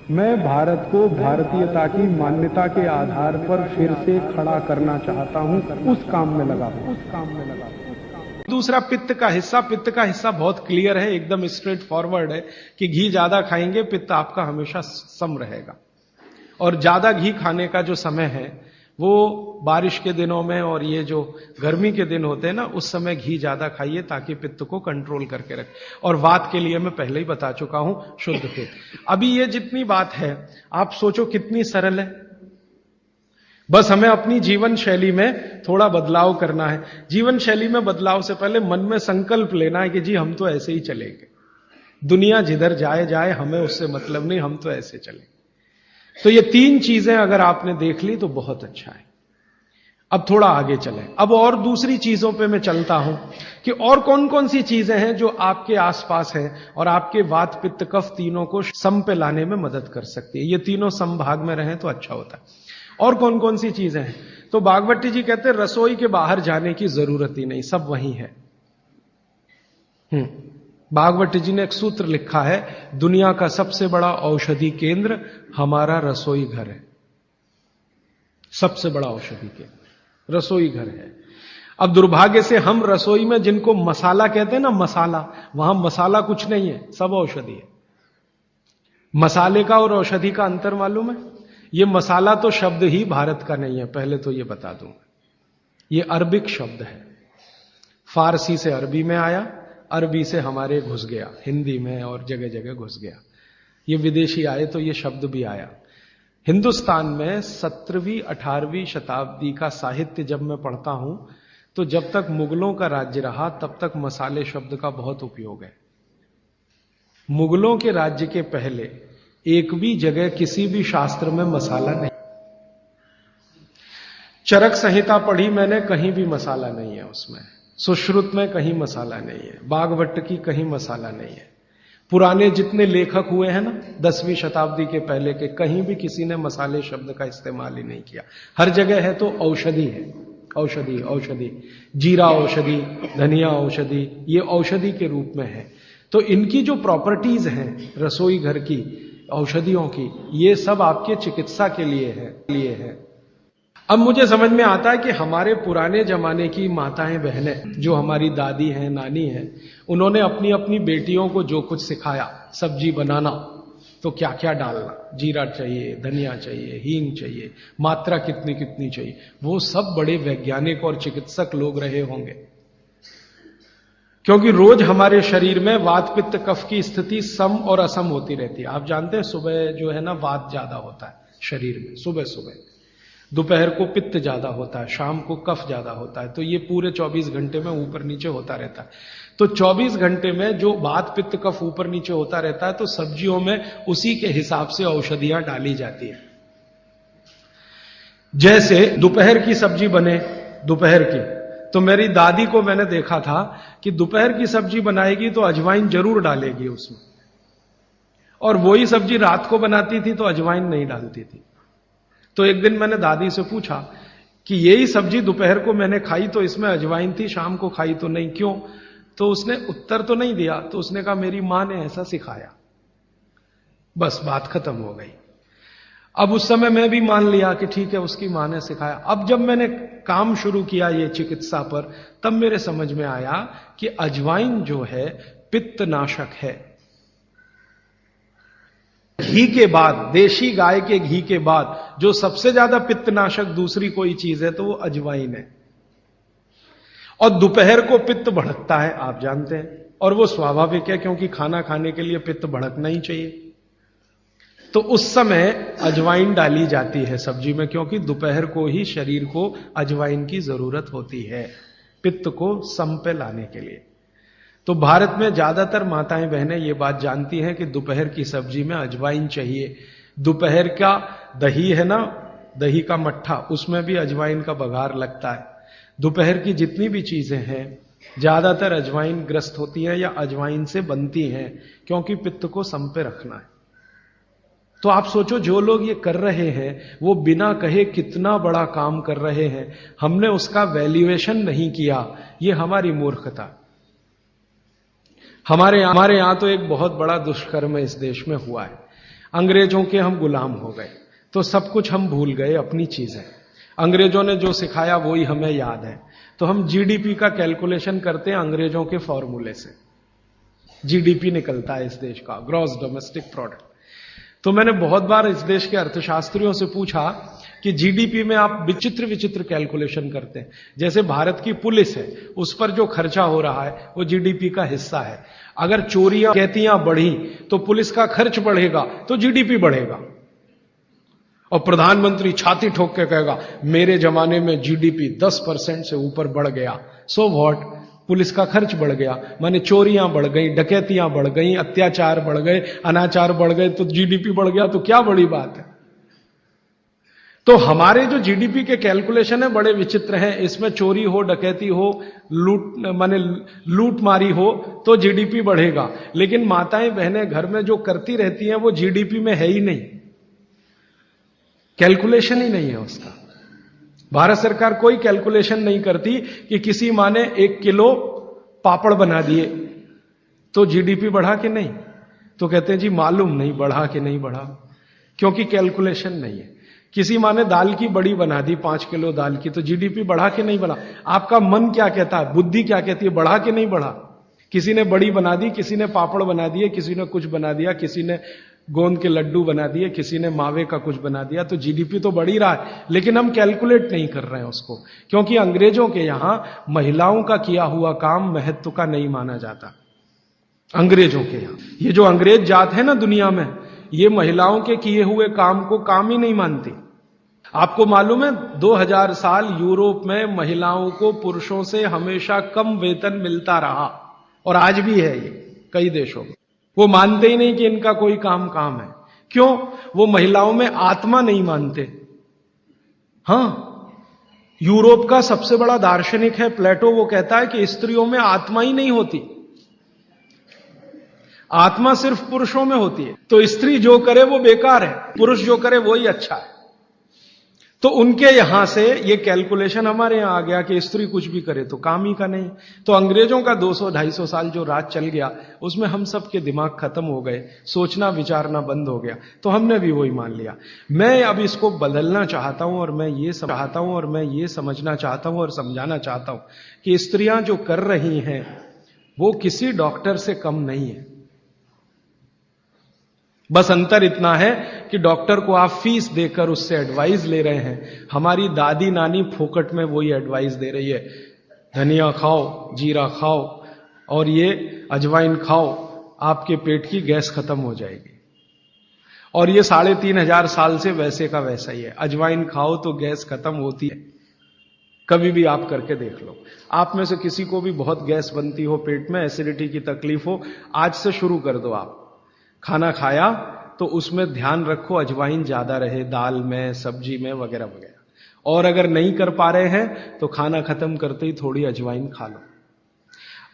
मैं भारत को भारतीयता की मान्यता के आधार पर फिर से खड़ा करना चाहता हूं, उस काम में लगा हूं। दूसरा पित्त का हिस्सा बहुत क्लियर है, एकदम स्ट्रेट फॉरवर्ड है कि घी ज्यादा खाएंगे पित्त आपका हमेशा सम रहेगा। और ज्यादा घी खाने का जो समय है वो बारिश के दिनों में और ये जो गर्मी के दिन होते हैं ना, उस समय घी ज्यादा खाइए ताकि पित्त को कंट्रोल करके रखे। और वात के लिए मैं पहले ही बता चुका हूं, शुद्ध पित्त। अभी ये जितनी बात है आप सोचो कितनी सरल है, बस हमें अपनी जीवन शैली में थोड़ा बदलाव करना है। जीवन शैली में बदलाव से पहले मन में संकल्प लेना है कि जी हम तो ऐसे ही चलेंगे, दुनिया जिधर जाए जाए हमें उससे मतलब नहीं, हम तो ऐसे चलेंगे। तो ये तीन चीजें अगर आपने देख ली तो बहुत अच्छा है। अब थोड़ा आगे चलें, अब और दूसरी चीजों पे मैं चलता हूं कि और कौन कौन सी चीजें हैं जो आपके आसपास हैं और आपके वात पित्त कफ तीनों को सम पे लाने में मदद कर सकती है। ये तीनों समभाग में रहें तो अच्छा होता है। और कौन कौन सी चीजें हैं? तो भागवती जी कहते हैं रसोई के बाहर जाने की जरूरत ही नहीं, सब वहीं है। भागवती जी ने एक सूत्र लिखा है, दुनिया का सबसे बड़ा औषधि केंद्र हमारा रसोई घर है। सबसे बड़ा औषधि केंद्र रसोई घर है। अब दुर्भाग्य से हम रसोई में जिनको मसाला कहते हैं ना, मसाला, वहां मसाला कुछ नहीं है, सब औषधि है। मसाले का और औषधि का अंतर मालूम है? ये मसाला तो शब्द ही भारत का नहीं है, पहले तो ये बता दूंगा। ये अरबिक शब्द है, फारसी से अरबी में आया, अरबी से हमारे घुस गया, हिंदी में और जगह जगह घुस गया। ये विदेशी आए तो ये शब्द भी आया। हिंदुस्तान में 17वीं 18वीं शताब्दी का साहित्य जब मैं पढ़ता हूं तो जब तक मुगलों का राज्य रहा तब तक मसाले शब्द का बहुत उपयोग है। मुगलों के राज्य के पहले एक भी जगह किसी भी शास्त्र में मसाला नहीं। चरक संहिता पढ़ी मैंने, कहीं भी मसाला नहीं है उसमें। सुश्रुत में कहीं मसाला नहीं है, बागवट की कहीं मसाला नहीं है। पुराने जितने लेखक हुए हैं ना 10वीं शताब्दी के पहले के, कहीं भी किसी ने मसाले शब्द का इस्तेमाल ही नहीं किया। हर जगह है तो औषधि है, औषधि औषधि, जीरा औषधि, धनिया औषधि, ये औषधि के रूप में है। तो इनकी जो प्रॉपर्टीज हैं रसोई घर की औषधियों की, ये सब आपके चिकित्सा के लिए है। अब मुझे समझ में आता है कि हमारे पुराने जमाने की माताएं बहनें, जो हमारी दादी हैं, नानी हैं, उन्होंने अपनी अपनी बेटियों को जो कुछ सिखाया, सब्जी बनाना तो क्या क्या डालना, जीरा चाहिए, धनिया चाहिए, हींग चाहिए, मात्रा कितनी कितनी चाहिए, वो सब बड़े वैज्ञानिक और चिकित्सक लोग रहे होंगे। क्योंकि रोज हमारे शरीर में वात पित्त कफ की स्थिति सम और असम होती रहती है। आप जानते हैं सुबह जो है ना वात ज्यादा होता है शरीर में, सुबह सुबह, दोपहर को पित्त ज्यादा होता है, शाम को कफ ज्यादा होता है। तो ये पूरे 24 घंटे में ऊपर नीचे होता रहता है। तो 24 घंटे में जो वात पित्त कफ ऊपर नीचे होता रहता है, तो सब्जियों में उसी के हिसाब से औषधियां डाली जाती है। जैसे दोपहर की सब्जी बने, दोपहर की, तो मेरी दादी को मैंने देखा था कि दोपहर की सब्जी बनाएगी तो अजवाइन जरूर डालेगी उसमें, और वही सब्जी रात को बनाती थी तो अजवाइन नहीं डालती थी। तो एक दिन मैंने दादी से पूछा कि यही सब्जी दोपहर को मैंने खाई तो इसमें अजवाइन थी, शाम को खाई तो नहीं, क्यों? तो उसने उत्तर तो नहीं दिया। तो उसने कहा मेरी मां ने ऐसा सिखाया। बस बात खत्म हो गई। अब उस समय मैं भी मान लिया कि ठीक है, उसकी मां ने सिखाया। अब जब मैंने काम शुरू किया ये चिकित्सा पर, तब मेरे समझ में आया कि अजवाइन जो है पित्तनाशक है। घी के बाद, देशी गाय के घी के बाद जो सबसे ज्यादा पित्तनाशक दूसरी कोई चीज है तो वो अजवाइन है। और दोपहर को पित्त भड़कता है, आप जानते हैं, और वो स्वाभाविक है क्योंकि खाना खाने के लिए पित्त भड़कना ही चाहिए। तो उस समय अजवाइन डाली जाती है सब्जी में, क्योंकि दोपहर को ही शरीर को अजवाइन की जरूरत होती है पित्त को सम पे लाने के लिए। तो भारत में ज्यादातर माताएं बहनें ये बात जानती हैं कि दोपहर की सब्जी में अजवाइन चाहिए। दोपहर का दही है ना, दही का मट्ठा, उसमें भी अजवाइन का बघार लगता है। दोपहर की जितनी भी चीजें हैं ज्यादातर अजवाइन ग्रस्त होती हैं या अजवाइन से बनती हैं, क्योंकि पित्त को सम पे रखना है। तो आप सोचो जो लोग ये कर रहे हैं वो बिना कहे कितना बड़ा काम कर रहे हैं, हमने उसका वैल्यूएशन नहीं किया, ये हमारी मूर्खता। हमारे यहां तो एक बहुत बड़ा दुष्कर्म इस देश में हुआ है। अंग्रेजों के हम गुलाम हो गए, तो सब कुछ हम भूल गए, अपनी चीजें। अंग्रेजों ने जो सिखाया वही हमें याद है। तो हम जीडीपी का कैलकुलेशन करते हैं अंग्रेजों के फॉर्मूले से। जीडीपी निकलता है इस देश का, ग्रॉस डोमेस्टिक प्रोडक्ट। तो मैंने बहुत बार इस देश के अर्थशास्त्रियों से पूछा कि जीडीपी में आप विचित्र विचित्र कैलकुलेशन करते हैं। जैसे भारत की पुलिस है, उस पर जो खर्चा हो रहा है वो जीडीपी का हिस्सा है। अगर चोरियां डकैतियां बढ़ी तो पुलिस का खर्च बढ़ेगा तो जीडीपी बढ़ेगा। और प्रधानमंत्री छाती ठोक के कहेगा मेरे जमाने में जीडीपी 10% से ऊपर बढ़ गया। सो व्हाट, पुलिस का खर्च बढ़ गया, माने चोरियां बढ़ गई, डकैतियां बढ़ गई, अत्याचार बढ़ गए, अनाचार बढ़ गए, तो जीडीपी बढ़ गया, तो क्या बड़ी बात है। तो हमारे जो जीडीपी के कैलकुलेशन है बड़े विचित्र हैं। इसमें चोरी हो, डकैती हो, लूट मारी हो तो जीडीपी बढ़ेगा, लेकिन माताएं बहनें घर में जो करती रहती हैं वो जीडीपी में है ही नहीं, कैलकुलेशन ही नहीं है उसका। भारत सरकार कोई कैलकुलेशन नहीं करती कि किसी माँ ने 1 किलो पापड़ बना दिए तो जीडीपी बढ़ा कि नहीं, तो कहते हैं जी मालूम नहीं बढ़ा कि नहीं बढ़ा, क्योंकि कैलकुलेशन नहीं है। किसी माँ ने दाल की बड़ी बना दी, 5 किलो दाल की, तो जीडीपी बढ़ा कि नहीं बढ़ा। आपका मन क्या कहता है, बुद्धि क्या कहती है, बढ़ा कि नहीं बढ़ा। किसी ने बड़ी बना दी, किसी ने पापड़ बना दिए, किसी ने कुछ बना दिया, किसी ने गोंद के लड्डू बना दिए, किसी ने मावे का कुछ बना दिया, तो जीडीपी तो बढ़ ही रहा है, लेकिन हम कैलकुलेट नहीं कर रहे हैं उसको, क्योंकि अंग्रेजों के यहां महिलाओं का किया हुआ काम महत्व का नहीं माना जाता। अंग्रेजों के यहां ये जो अंग्रेज जात है ना दुनिया में, ये महिलाओं के किए हुए काम को काम ही नहीं मानती। आपको मालूम है 2000 साल यूरोप में महिलाओं को पुरुषों से हमेशा कम वेतन मिलता रहा, और आज भी है ये कई देशों में। वो मानते ही नहीं कि इनका कोई काम है। क्यों? वो महिलाओं में आत्मा नहीं मानते। हां, यूरोप का सबसे बड़ा दार्शनिक है प्लेटो, वो कहता है कि स्त्रियों में आत्मा ही नहीं होती, आत्मा सिर्फ पुरुषों में होती है। तो स्त्री जो करे वो बेकार है, पुरुष जो करे वो ही अच्छा है। तो उनके यहां से ये कैलकुलेशन हमारे यहां आ गया कि स्त्री कुछ भी करे तो काम ही का नहीं। तो अंग्रेजों का 200-250 साल जो राज चल गया उसमें हम सब के दिमाग खत्म हो गए, सोचना विचारना बंद हो गया, तो हमने भी वही मान लिया। मैं अब इसको बदलना चाहता हूं और मैं ये समझना चाहता हूं और समझाना चाहता हूं कि स्त्रियां जो कर रही हैं वो किसी डॉक्टर से कम नहीं है। बस अंतर इतना है कि डॉक्टर को आप फीस देकर उससे एडवाइस ले रहे हैं, हमारी दादी नानी फोकट में वही एडवाइस दे रही है, धनिया खाओ, जीरा खाओ और ये अजवाइन खाओ, आपके पेट की गैस खत्म हो जाएगी। और ये 3500 साल से वैसे का वैसा ही है, अजवाइन खाओ तो गैस खत्म होती है। कभी भी आप करके देख लो। आप में से किसी को भी बहुत गैस बनती हो, पेट में एसिडिटी की तकलीफ हो, आज से शुरू कर दो। आप खाना खाया तो उसमें ध्यान रखो अजवाइन ज्यादा रहे, दाल में, सब्जी में, वगैरह वगैरह। और अगर नहीं कर पा रहे हैं तो खाना खत्म करते ही थोड़ी अजवाइन खा लो।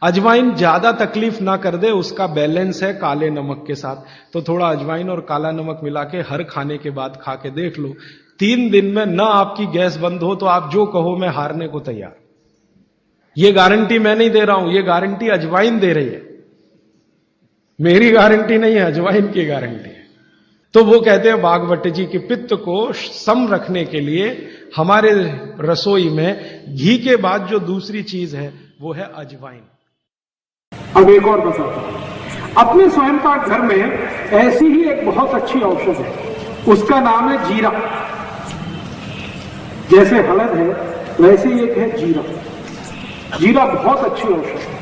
अजवाइन ज्यादा तकलीफ ना कर दे, उसका बैलेंस है काले नमक के साथ, तो थोड़ा अजवाइन और काला नमक मिला के हर खाने के बाद खा के देख लो। 3 दिन में ना आपकी गैस बंद हो तो आप जो कहो मैं हारने को तैयार। ये गारंटी मैं नहीं दे रहा हूं, ये गारंटी अजवाइन दे रही है, मेरी गारंटी नहीं है, अजवाइन की गारंटी है। तो वो कहते हैं बागवट जी कि पित्त को सम रखने के लिए हमारे रसोई में घी के बाद जो दूसरी चीज है वो है अजवाइन। अब एक और बताता हूं, अपने स्वयं पाक घर में ऐसी ही एक बहुत अच्छी औषध है, उसका नाम है जीरा। जैसे हलद है वैसे ही एक है जीरा। जीरा बहुत अच्छी औषध है।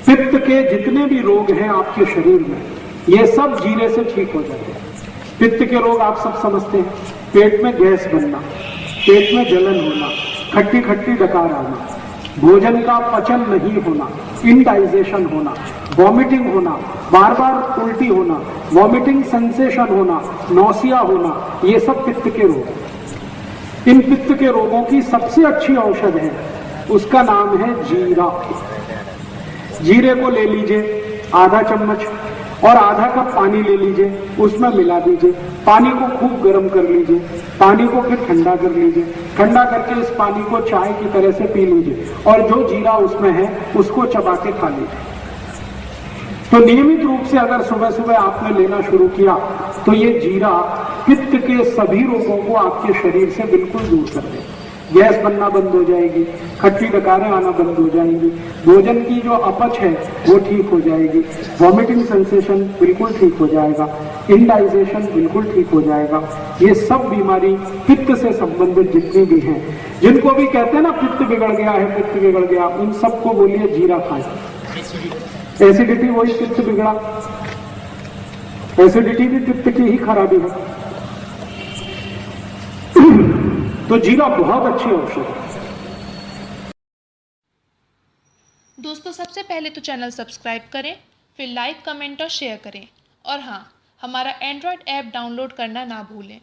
पित्त के जितने भी रोग हैं आपके शरीर में, ये सब जीरे से ठीक हो जाते हैं। पित्त के रोग आप सब समझते हैं, पेट में गैस बनना, पेट में जलन होना, खट्टी खट्टी डकार आना, भोजन का पचन नहीं होना, इनडाइजेशन होना, वॉमिटिंग होना, बार बार उल्टी होना, वॉमिटिंग सेंसेशन होना, नौसिया होना, ये सब पित्त के रोग हैं। इन पित्त के रोगों की सबसे अच्छी औषध है, उसका नाम है जीरा। जीरे को ले लीजिए आधा चम्मच और आधा कप पानी ले लीजिए, उसमें मिला दीजिए, पानी को खूब गर्म कर लीजिए, पानी को फिर ठंडा कर लीजिए, ठंडा करके इस पानी को चाय की तरह से पी लीजिए और जो जीरा उसमें है उसको चबा के खा लीजिए। तो नियमित रूप से अगर सुबह सुबह आपने लेना शुरू किया तो ये जीरा पित्त के सभी रोगों को आपके शरीर से बिल्कुल दूर कर देगा। गैस बनना बंद हो जाएगी, खट्टी डकारें आना बंद हो जाएंगी, भोजन की जो अपच है वो ठीक हो जाएगी, वॉमिटिंग सेंसेशन बिल्कुल ठीक हो जाएगा, इंडाइजेशन बिल्कुल ठीक हो जाएगा। ये सब बीमारी पित्त से संबंधित जितनी भी हैं, जिनको भी कहते हैं ना पित्त बिगड़ गया है, पित्त बिगड़ गया, उन सबको बोलिए जीरा खाएं। एसिडिटी वही पित्त बिगड़ा, एसिडिटी भी पित्त की ही खराबी है। तो जीरा बहुत अच्छी औषध है। दोस्तों सबसे पहले तो चैनल सब्सक्राइब करें, फिर लाइक, कमेंट और शेयर करें, और हाँ, हमारा एंड्रॉयड ऐप डाउनलोड करना ना भूलें।